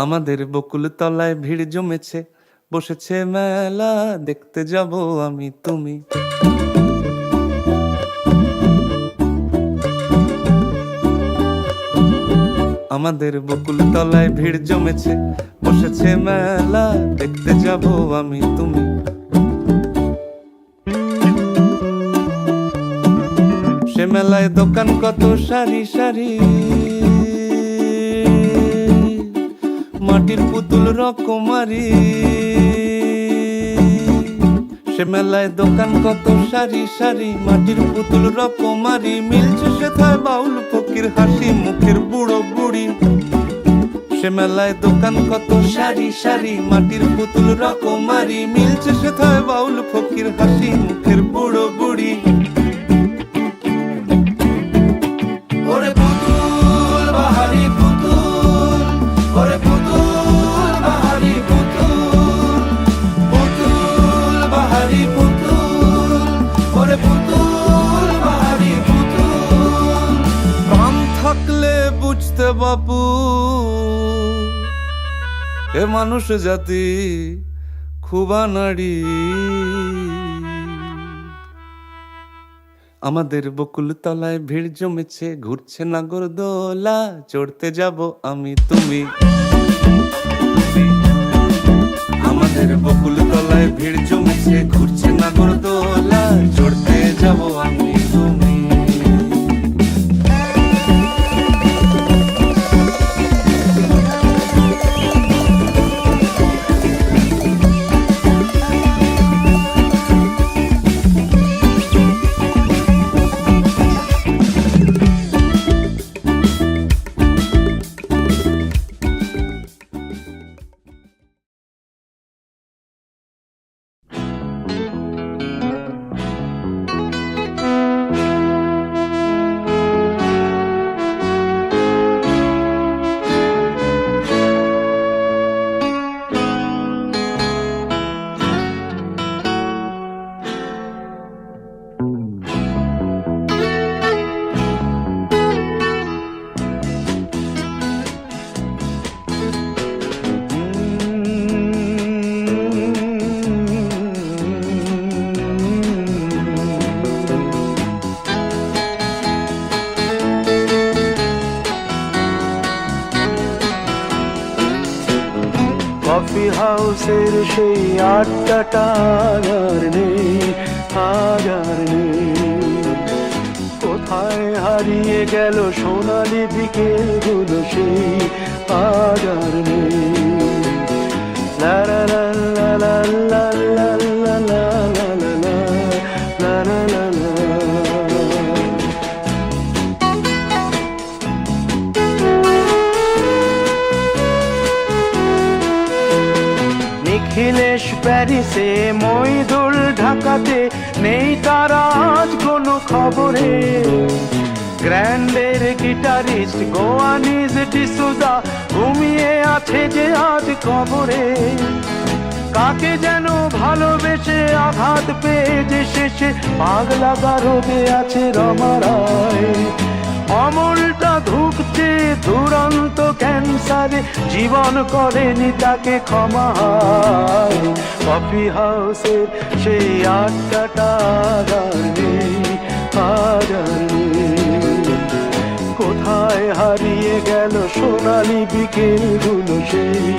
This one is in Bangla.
আমাদের বকুল তলায় ভিড় জমেছে, বসেছে মেলা, দেখতে যাব আমি তুমি। আমাদের বকুল তলায় ভিড় জমেছে, বসেছে মেলা, দেখতে যাব আমি তুমি। সে মেলায় দোকান কত সারি সারি, মাটির পুতুল রকমারি। সে মেলায় দোকান কত সারি সারি, মাটির পুতুল রকমারি। মিলছে সেথায় বাউল ফকির হাসি মুখের বুড়ো বুড়ি। সে মেলায় দোকান কত সারি সারি, মাটির পুতুল রকমারি। মিলছে সেথায় বাউল ফকির হাসি মুখের বুড়ো বুড়ি। ওরে পুতুল বাহারি পুতুল, ওরে পুতুল বাহারি পুতুল, পুতুল বাহারি পুতুল, ওরে পুতুল বাহারি পুতুল। কান থাকলে বুঝতে বাপু, এ মানুষ জাতি খুব আনাড়ি। আমাদের বকুল তলায় ভিড় জমেছে, ঘুরছে নাগরদোলা, চড়তে যাব আমি তুমি। আমাদের বকুল তলায় ভিড় জমেছে, ঘুরছে নাগরদোলা, চড়তে যাব আমি তুমি। কফি হাউসের সেই আড্ডাটা আর নেই, আজ আর নেই। কোথায় হারিয়ে গেল সোনালি বিকেলগুলো সেই, আজ আর নেই। লা লা লা লা লা লা লা লা লা লা লা লা লা লা। নিখিলেশ প্যারিসে, মইদুল ঢাকাতে, নেই তারা আজ কোনো খবরে। গ্র্যান্ডের গিটারিস্ট গোয়ানিজ ডিসুজা ঘুমিয়ে আছে যে আজ কবরে। কাকে যেন ভালোবেসে আঘাত পেয়ে যে শেষে পাগলা গারদে আছে রমা রায়। অমলটা ধুকছে দুরন্ত ক্যান্সারে, জীবন করেনি তাকে ক্ষমা। কফি হাউসের সেই আড্ডাটা আর নেই, আজ আর নেই। কোথায় হারিয়ে গেল সোনালি বিকেলগুলো সেই।